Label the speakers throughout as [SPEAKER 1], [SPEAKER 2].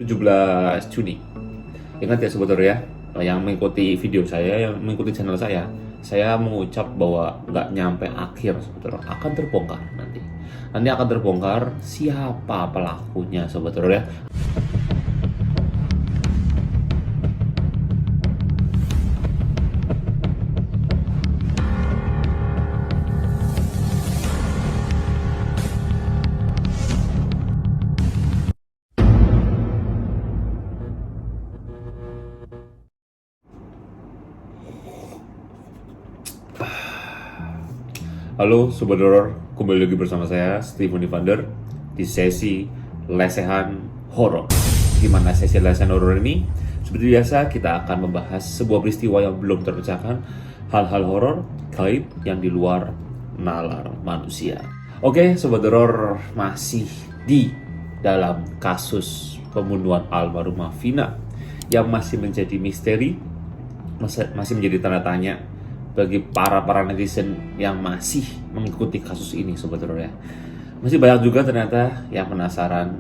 [SPEAKER 1] 17 Juni. Ingat ya Sobat Horor ya, yang mengikuti video saya, yang mengikuti channel saya mengucap bahwa nggak nyampe akhir Sobat Horor, akan terbongkar nanti. Nanti akan terbongkar siapa pelakunya Sobat Horor ya. Halo Sobat Horor, kembali lagi bersama saya Steven Evander di sesi lesehan horor. Di mana sesi lesehan horor ini, seperti biasa kita akan membahas sebuah peristiwa yang belum terpecahkan, hal-hal horor gaib yang di luar nalar manusia. Oke, Sobat Horor, masih di dalam kasus pembunuhan almarhumah Vina yang masih menjadi misteri, masih menjadi tanda tanya bagi para netizen yang masih mengikuti kasus ini Sobat Horor ya. Masih banyak juga ternyata yang penasaran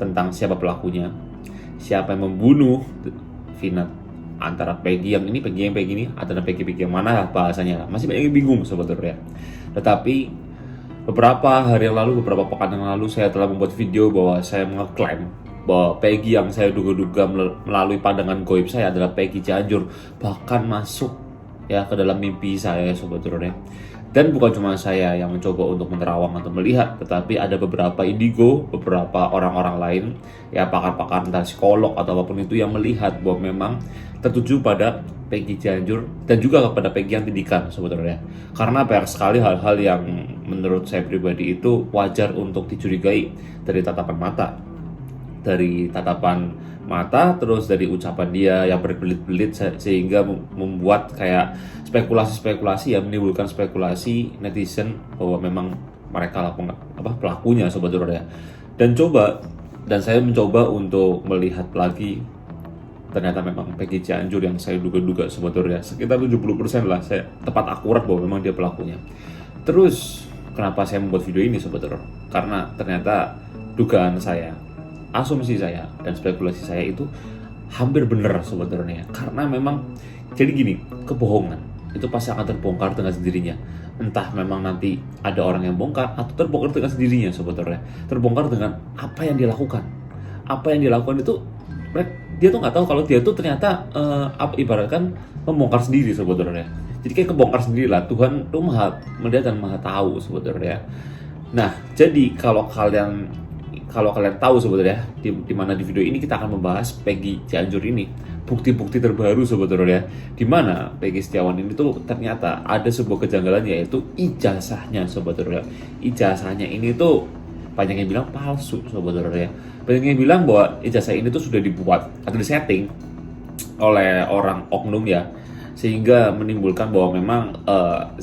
[SPEAKER 1] tentang siapa pelakunya, siapa yang membunuh Vina, antara Peggy yang ini, antara Peggy yang mana lah bahasanya. Masih banyak yang bingung Sobat Horor ya. Tetapi beberapa hari yang lalu, beberapa pekan yang lalu, saya telah membuat video bahwa saya mengeklaim bahwa Peggy yang saya duga-duga melalui pandangan goib saya adalah Peggy Cianjur, bahkan masuk ya ke dalam mimpi saya Sobat Horor ya. Dan bukan cuma saya yang mencoba untuk menerawang atau melihat, tetapi ada beberapa indigo, beberapa orang-orang lain ya, pakar-pakar entah psikolog atau apapun itu yang melihat bahwa memang tertuju pada Peggy Cianjur dan juga kepada Peggy yang Tindikan Sobat Horor ya. Karena banyak sekali hal-hal yang menurut saya pribadi itu wajar untuk dicurigai dari tatapan mata, terus dari ucapan dia yang berbelit-belit sehingga membuat kayak spekulasi yang menimbulkan spekulasi netizen bahwa memang mereka lah pelakunya Sobat Horor ya. Dan saya mencoba untuk melihat lagi, ternyata memang Peggy Cianjur yang saya duga-duga Sobat Horor ya, sekitar 70% lah saya tepat akurat bahwa memang dia pelakunya. Terus kenapa saya membuat video ini Sobat Horor? Karena ternyata dugaan saya, asumsi saya dan spekulasi saya itu hampir benar Sobat Horor ya. Karena memang jadi gini, kebohongan itu pasti akan terbongkar dengan sendirinya. Entah memang nanti ada orang yang bongkar atau terbongkar dengan sendirinya Sobat Horor ya. Terbongkar dengan apa yang dia lakukan. Apa yang dia lakukan itu dia tuh nggak tahu kalau dia tuh ternyata ibaratkan membongkar sendiri Sobat Horor ya. Jadi kayak kebongkar sendiri lah. Tuhan tuh maha melihat dan maha tahu Sobat Horor ya. Nah, jadi kalau kalian tahu sebetulnya di mana di video ini kita akan membahas Peggy Cianjur ini, bukti-bukti terbaru Sobat Horor ya, di mana Peggy Setiawan ini tuh ternyata ada sebuah kejanggalan, yaitu ijazahnya Sobat Horor ya. Ijazahnya ini tuh banyak yang bilang palsu Sobat Horor ya. Banyak yang bilang bahwa ijazah ini tuh sudah dibuat atau disetting oleh orang oknum ya, sehingga menimbulkan bahwa memang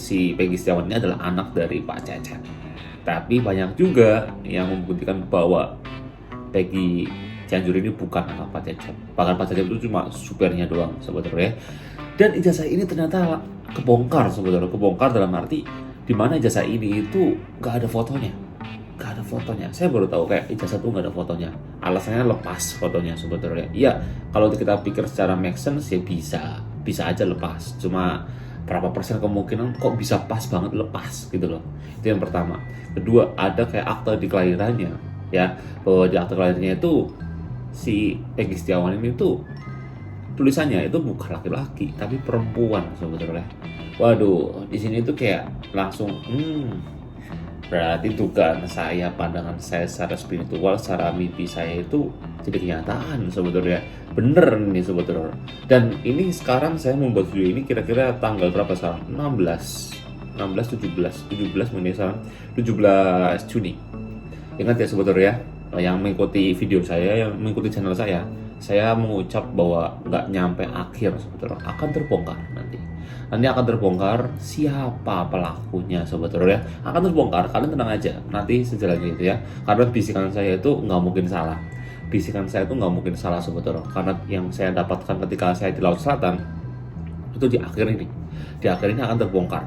[SPEAKER 1] si Peggy Setiawan ini adalah anak dari Pak Cecep. Tapi banyak juga yang membuktikan bahwa Peggy Cianjur ini bukan anak Pak Cecep. Bahkan Pak Cecep itu cuma supirnya doang Sobat Horor ya. Dan ijazah ini ternyata kebongkar Sobat Horor. Kebongkar dalam arti di mana ijazah ini itu gak ada fotonya. Gak ada fotonya. Saya baru tahu kayak ijazah itu gak ada fotonya. Alasannya lepas fotonya Sobat Horor ya. Iya, kalau kita pikir secara make sense ya bisa aja lepas. Cuma berapa persen kemungkinan kok bisa pas banget lepas gitu loh. Itu yang pertama. Kedua, ada kayak akte di kelahirannya ya, bahwa di akte kelahirannya itu si Peggy Setiawan ini tuh tulisannya itu bukan laki-laki tapi perempuan Sobat Horor ya. Waduh, di sini tuh kayak langsung berarti dugaan saya, pandangan saya secara spiritual, secara mimpi saya itu jadi kenyataan Sobat Horor ya. Bener nih Sobat Horor. Dan ini sekarang saya membuat video ini kira-kira tanggal berapa sekarang? 17 menit sekarang, 17 Juni. Ingat ya Sobat Horor ya, yang mengikuti video saya, yang mengikuti channel saya mengucap bahwa nggak nyampe akhir Sobat Horor, akan terbongkar nanti akan terbongkar siapa pelakunya Sobat Horor ya. Akan terbongkar, kalian tenang aja, nanti sejalannya itu ya. Karena bisikan saya itu nggak mungkin salah. Sobat Horor, karena yang saya dapatkan ketika saya di Laut Selatan itu di akhir ini akan terbongkar.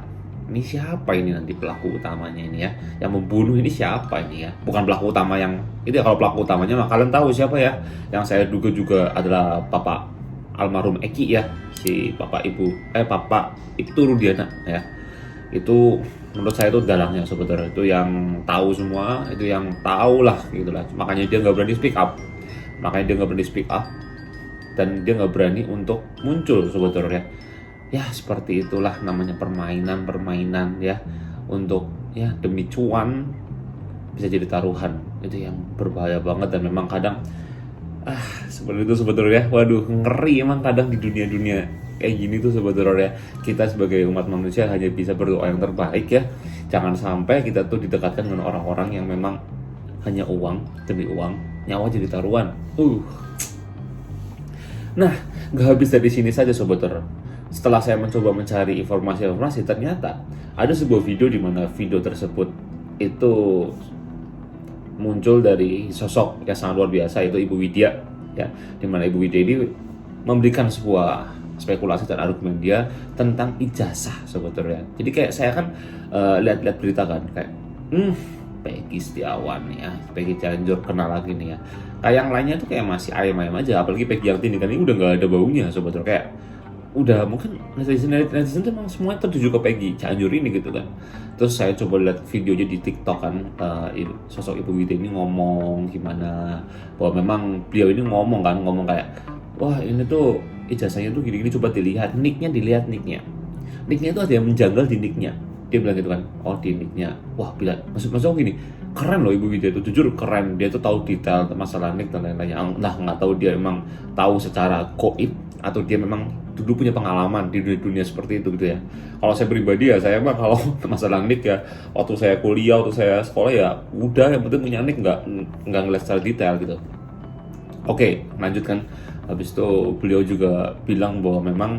[SPEAKER 1] ini siapa ini nanti pelaku utamanya ini ya, yang membunuh ini siapa ini ya, bukan pelaku utama yang itu ya. Kalau pelaku utamanya mah kalian tahu siapa ya, yang saya duga juga adalah Bapak almarhum Eki ya, si Bapak Ibtu Rudiana ya. Itu menurut saya itu dalangnya sebetulnya, itu yang tahu semua, itu yang tahu lah gitulah, makanya dia nggak berani speak up, dan dia nggak berani untuk muncul sebetulnya ya. Seperti itulah namanya permainan ya, untuk ya demi cuan bisa jadi taruhan, itu yang berbahaya banget. Dan memang kadang seperti itu sebetulnya, waduh ngeri emang kadang di dunia kayak gini tuh sebetulnya. Kita sebagai umat manusia hanya bisa berdoa yang terbaik ya, jangan sampai kita tuh didekatkan dengan orang-orang yang memang hanya uang, demi uang nyawa jadi taruhan. Nah, gak habis dari sini saja sobatera. Setelah saya mencoba mencari informasi, ternyata ada sebuah video di mana video tersebut itu muncul dari sosok yang sangat luar biasa, itu Ibu Widya ya, di mana Ibu Widya ini memberikan sebuah spekulasi dan argumen dia tentang ijazah sebetulnya. Jadi kayak saya kan lihat-lihat berita kan, kayak Peggy Setiawan ya, Peggy Cianjur kenal lagi nih ya. Kayak yang lainnya tuh kayak masih ayam-ayam aja, apalagi Peggy yang ini kan ini udah nggak ada baunya sebetulnya, kayak udah mungkin netizen tuh emang semuanya tertuju ke Peggy Cianjur ini gitu kan. Terus saya coba lihat videonya di TikTok kan, sosok Ibu Widya ini ngomong gimana, bahwa memang beliau ini ngomong kayak, wah ini tuh ijazahnya tuh gini-gini, coba dilihat nicknya itu ada yang menjanggal di nicknya. Dia bilang gitu kan, oh di nicknya, wah bila maksud gini, keren loh Ibu Widya itu, jujur keren, dia tuh tahu detail masalah nick dan lain-lainnya. Nah nggak tahu dia emang tahu secara goib atau dia memang dulu punya pengalaman di dunia seperti itu gitu ya. Kalau saya pribadi ya, saya mah kalau masalah nick ya, waktu saya kuliah, waktu saya sekolah ya udah, yang penting punya nick, nggak ngeliat secara detail gitu. Oke, lanjutkan. Habis itu beliau juga bilang bahwa memang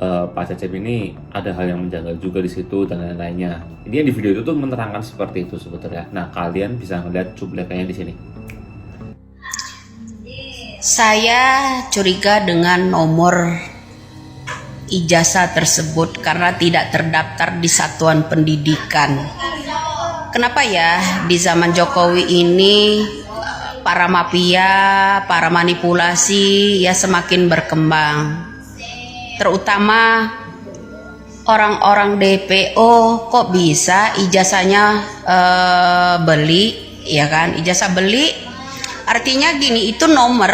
[SPEAKER 1] Pak Cecep ini ada hal yang menjanggal juga di situ dan lain-lainnya. Ini yang di video itu tuh menerangkan seperti itu sebetulnya. Nah, kalian bisa ngeliat cuplikannya di sini.
[SPEAKER 2] Saya curiga dengan nomor ijazah tersebut karena tidak terdaftar di satuan pendidikan. Kenapa ya di zaman Jokowi ini para mafia, para manipulasi ya semakin berkembang. Terutama orang-orang DPO kok bisa ijazahnya beli, ya kan? Ijazah beli artinya gini, itu nomor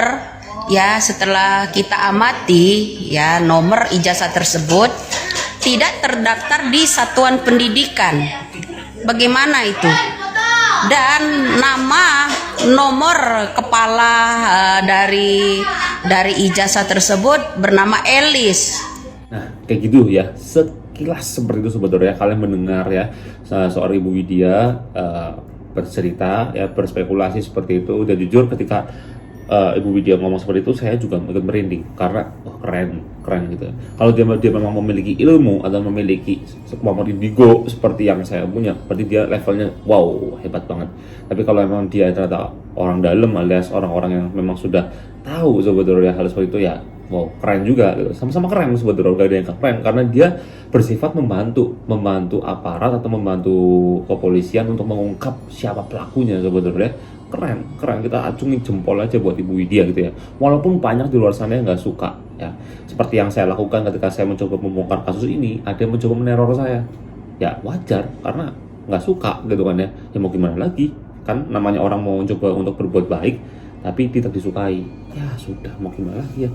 [SPEAKER 2] ya, setelah kita amati ya, nomor ijazah tersebut tidak terdaftar di satuan pendidikan. Bagaimana itu? Dan nama nomor kepala dari ijazah tersebut bernama Elis.
[SPEAKER 1] Nah, kayak gitu ya, sekilas seperti itu sebetulnya. Kalian mendengar ya, seorang Ibu Widya bercerita ya, berspekulasi seperti itu. Dan jujur ketika Ibu Widya ngomong seperti itu, saya juga ikut merinding karena keren gitu. Kalau dia memang memiliki ilmu atau memiliki kemampuan indigo seperti yang saya punya, berarti dia levelnya wow, hebat banget. Tapi kalau memang dia ternyata orang dalam alias orang-orang yang memang sudah tahu sebetulnya hal seperti itu ya, wow, keren juga gitu. Sama-sama keren sebetulnya, gak ada yang keren karena dia bersifat membantu aparat atau membantu kepolisian untuk mengungkap siapa pelakunya sebetulnya. Keren, kita acungi jempol aja buat Ibu Widya gitu ya. Walaupun banyak di luar sana yang nggak suka ya. Seperti yang saya lakukan ketika saya mencoba membongkar kasus ini, ada yang mencoba meneror saya. Ya wajar, karena nggak suka gitu kan ya. Ya mau gimana lagi? Kan namanya orang mau coba untuk berbuat baik, tapi tidak disukai. Ya sudah, mau gimana lagi ya.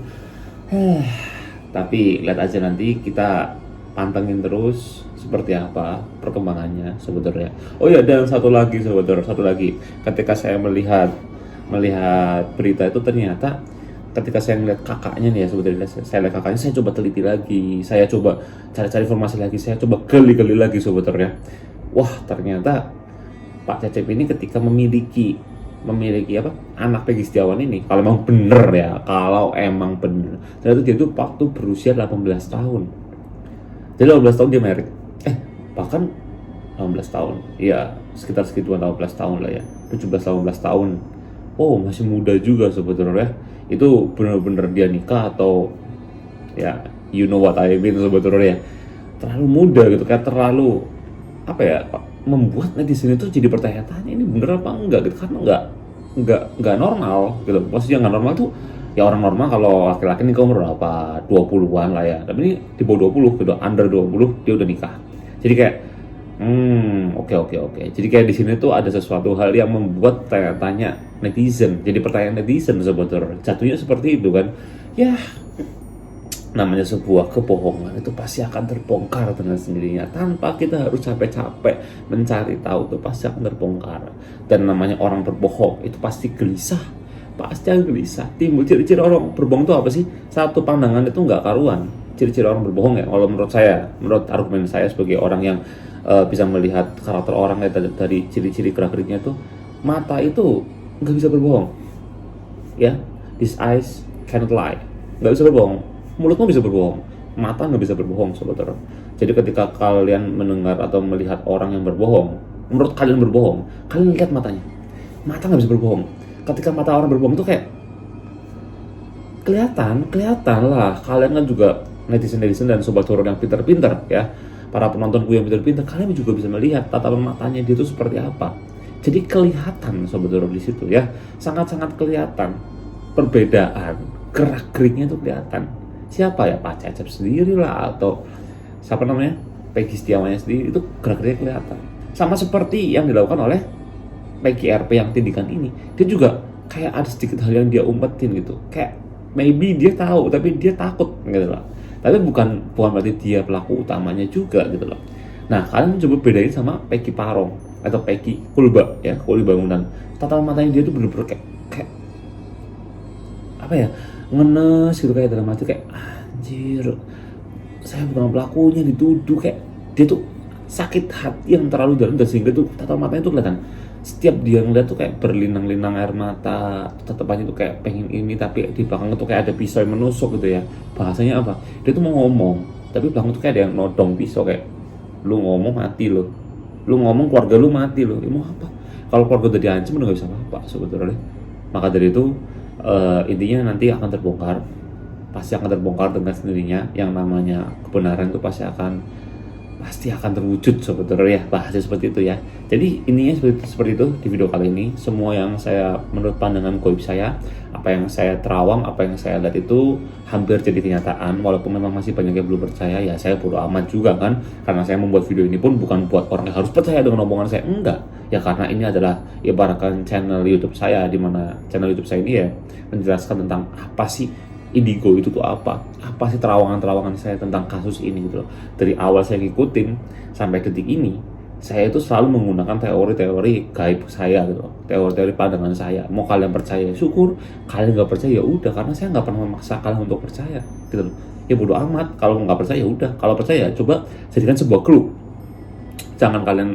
[SPEAKER 1] Tapi lihat aja nanti, kita pantengin terus seperti apa perkembangannya sebetulnya. Oh ya, dan satu lagi, ketika saya melihat berita itu, ternyata ketika saya melihat kakaknya nih ya, sebetulnya saya lihat kakaknya, saya coba teliti lagi, saya coba cari informasi lagi, saya coba gali lagi sebetulnya. Wah, ternyata Pak Cecep ini ketika memiliki anak Peggy Setiawan ini, kalau emang bener, ternyata dia tuh waktu berusia 18 tahun. Jadi 18 tahun dia married. Bahkan 18 tahun. Iya, sekitar segituan 18 tahun lah ya. 17-18 tahun. Oh, masih muda juga sebetulnya. Itu benar-benar dia nikah atau ya, you know what I mean sebetulnya ya. Terlalu muda gitu, kayak terlalu apa ya, membuat netizen itu jadi bertanya-tanya ini bener apa enggak gitu, karena nggak normal gitu. Maksudnya nggak normal tuh ya, orang normal kalau laki-laki nikah umur berapa, 20-an lah ya, tapi ini di bawah 20 gitu, under 20 dia udah nikah. Jadi kayak oke. Jadi kayak di sini tuh ada sesuatu hal yang membuat tanya netizen, jadi pertanyaan netizen sebetulnya jatuhnya seperti itu kan. Ya, namanya sebuah kebohongan itu pasti akan terbongkar dengan sendirinya tanpa kita harus capek-capek mencari tahu, itu pasti akan terbongkar. Dan namanya orang berbohong itu pasti gelisah, pasti akan gelisah. Timbul ciri-ciri orang berbohong itu apa sih? Satu pandangan itu nggak karuan. Ciri-ciri orang berbohong ya, kalau menurut saya, menurut argumen saya sebagai orang yang bisa melihat karakter orang ya, dari ciri-ciri gerak-geriknya itu, mata itu nggak bisa berbohong ya. These eyes cannot lie, nggak bisa berbohong. Mulutmu bisa berbohong, mata nggak bisa berbohong saudara. Jadi ketika kalian mendengar atau melihat orang yang berbohong, menurut kalian berbohong, kalian lihat matanya, mata nggak bisa berbohong. Ketika mata orang berbohong tuh kayak kelihatan lah. Kalian kan juga netizen dan sobat horor yang pinter-pinter ya, para penontonku yang pinter-pinter, kalian juga bisa melihat tatapan matanya dia itu seperti apa. Jadi kelihatan sobat horor di situ ya, sangat-sangat kelihatan perbedaan gerak-geriknya itu kelihatan. Siapa ya, Pak Cecep sendiri lah, atau siapa namanya, Peggy Setiawanya sendiri, itu gerak-geriknya kelihatan. Sama seperti yang dilakukan oleh Peggy RP yang tindikan ini, dia juga kayak ada sedikit hal yang dia umpetin gitu, kayak maybe dia tahu tapi dia takut gitu loh. Tapi bukan berarti dia pelaku utamanya juga gitu loh. Nah, kalian coba bedain sama Peggy Parong atau Peggy Kulba ya, Kuli Bangunan. Tatapan matanya dia tuh bener-bener kayak apa ya, ngenes gitu, kayak dalam hati kayak anjir, saya bukan pelakunya, dituduh. Kayak dia tuh sakit hati yang terlalu dalam, dan sehingga tuh tatapan matanya tuh kelihatan. Setiap dia ngeliat tuh kayak berlinang-linang air mata, tatapannya tuh kayak pengen ini, tapi di belakang tuh kayak ada pisau yang menusuk gitu ya. Bahasanya apa, dia tuh mau ngomong tapi belakang tuh kayak ada yang nodong pisau, kayak lu ngomong mati lo, lu ngomong keluarga lu mati lo, ya mau apa? Kalau keluarga udah diancam udah gak bisa apa-apa sebetulnya. Maka dari itu intinya nanti akan terbongkar, pasti akan terbongkar dengan sendirinya. Yang namanya kebenaran itu pasti akan terwujud sebetulnya ya, bahasa seperti itu ya. Jadi intinya seperti itu di video kali ini. Semua yang saya, menurut pandangan goib saya, apa yang saya terawang, apa yang saya lihat itu hampir jadi kenyataan. Walaupun memang masih banyak yang belum percaya, ya saya bodo amat juga kan, karena saya membuat video ini pun bukan buat orang yang harus percaya dengan omongan saya, enggak ya, karena ini adalah ibaratkan channel YouTube saya, di mana channel YouTube saya ini ya menjelaskan tentang apa sih indigo itu tuh, apa sih terawangan-terawangan saya tentang kasus ini gitu loh. Dari awal saya ngikutin sampai detik ini, saya itu selalu menggunakan teori-teori gaib saya gitu loh, teori-teori pandangan saya. Mau kalian percaya syukur, kalian nggak percaya ya udah, karena saya nggak pernah memaksa kalian untuk percaya gitu loh. Ya bodo amat, kalau nggak percaya ya udah, kalau percaya coba jadikan sebuah clue. Jangan kalian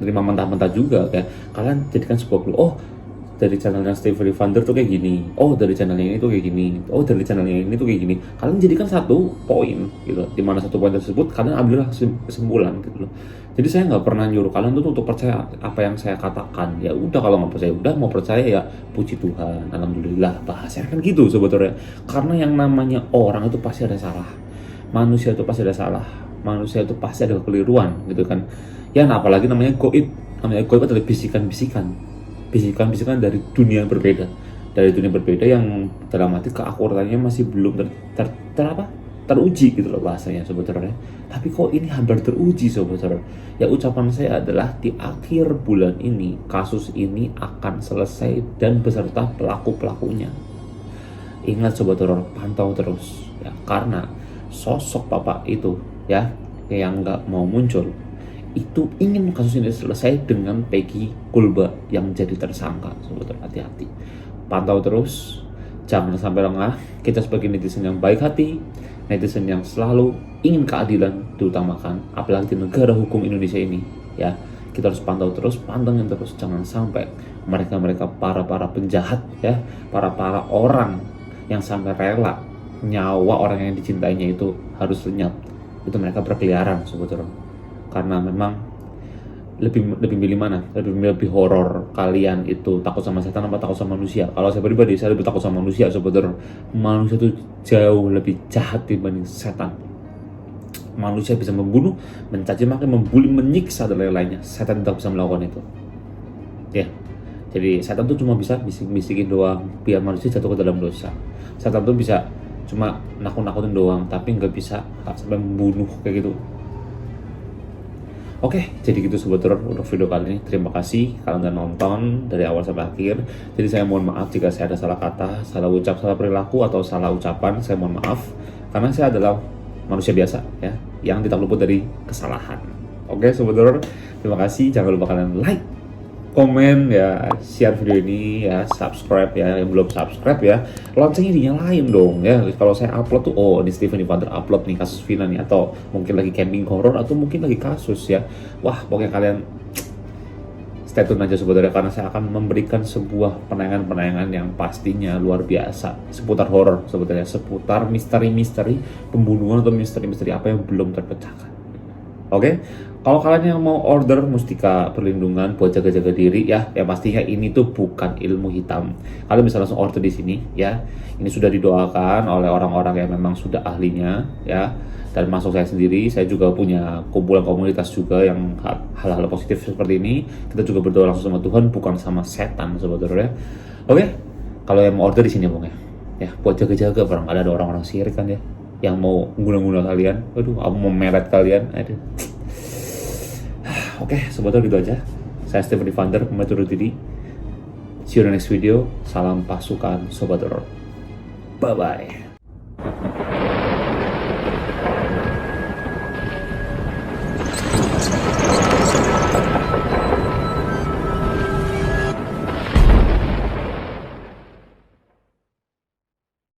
[SPEAKER 1] terima mentah-mentah juga, kayak kalian jadikan sebuah clue. Oh, dari channelnya Steve Vander tuh kayak gini, oh dari channelnya ini tuh kayak gini, oh dari channelnya ini tuh kayak gini. Kalian jadikan satu poin gitu, di mana satu poin tersebut kalian ambillah kesimpulan gitu loh. Jadi saya nggak pernah nyuruh kalian tuh untuk percaya apa yang saya katakan. Ya udah, kalau nggak percaya udah, mau percaya ya puji Tuhan, alhamdulillah, bahasanya kan gitu sebetulnya. Karena yang namanya orang itu pasti ada salah, manusia itu pasti ada salah, manusia itu pasti ada kekeliruan gitu kan. Ya, nah, apalagi namanya goib adalah bisikan dari dunia yang berbeda, yang dalam arti keakuratannya masih belum teruji gitu loh bahasanya sebetulnya. Tapi kok ini hampir teruji sebetulnya. Ya, ucapan saya adalah di akhir bulan ini kasus ini akan selesai dan beserta pelaku-pelakunya. Ingat sobat horor, pantau terus ya, karena sosok bapak itu ya yang nggak mau muncul itu ingin kasus ini selesai dengan Peggy Kulba yang jadi tersangka. Sebetulnya hati-hati, pantau terus, jangan sampai lengah. Kita sebagai netizen yang baik hati, netizen yang selalu ingin keadilan diutamakan, apalagi di negara hukum Indonesia ini ya, kita harus pantau terus, pantengin terus, jangan sampai mereka para penjahat ya, para orang yang sampai rela nyawa orang yang dicintainya itu harus lenyap, itu mereka berkeliaran sebetulnya. Karena memang lebih milih mana? Lebih horor kalian itu takut sama setan apa takut sama manusia? Kalau saya pribadi, saya lebih takut sama manusia sebetulnya. Manusia itu jauh lebih jahat dibanding setan. manusia bisa membunuh, mencaci maki, membuli, menyiksa dan lain-lainnya. Setan tidak bisa melakukan itu. Ya. Jadi setan tuh cuma bisa bisik-bisikin doang biar manusia jatuh ke dalam dosa. Setan tuh bisa cuma nakut-nakutin doang, tapi nggak bisa sampai membunuh kayak gitu. Oke, jadi gitu Sobat Horor untuk video kali ini. Terima kasih kalian udah nonton dari awal sampai akhir. Jadi saya mohon maaf jika saya ada salah kata, salah ucap, salah perilaku, atau salah ucapan. Saya mohon maaf karena saya adalah manusia biasa ya, yang tidak luput dari kesalahan. Oke Sobat Horor, terima kasih. Jangan lupa kalian like, komen ya, share video ini ya, subscribe ya, yang belum subscribe ya, loncengnya dinyalain dong ya. Kalau saya upload tuh, oh ini Stephen Evander upload nih kasus Vina nih, atau mungkin lagi camping horror, atau mungkin lagi kasus ya. Wah pokoknya kalian stay tune aja sebenarnya, karena saya akan memberikan sebuah penayangan-penayangan yang pastinya luar biasa seputar horror sebenarnya, seputar misteri-misteri pembunuhan atau misteri-misteri apa yang belum terpecahkan. Oke, kalau kalian yang mau order mustika perlindungan buat jaga-jaga diri ya pastinya ini tuh bukan ilmu hitam. Kalian bisa langsung order di sini ya. Ini sudah didoakan oleh orang-orang yang memang sudah ahlinya ya. Dan masuk saya sendiri, saya juga punya kumpulan komunitas juga yang hal-hal positif seperti ini. Kita juga berdoa langsung sama Tuhan, bukan sama setan sebetulnya. Oke, kalau yang mau order di sini bang ya, buat jaga-jaga barangkali ada orang-orang sirik kan ya, yang mau guna-guna kalian, aduh, mau meret kalian, aduh. Oke, sebetulnya gitu aja. Saya Stephen Evander, pamit undur diri. See you in the next video. Salam pasukan Sobat Horor. Bye-bye.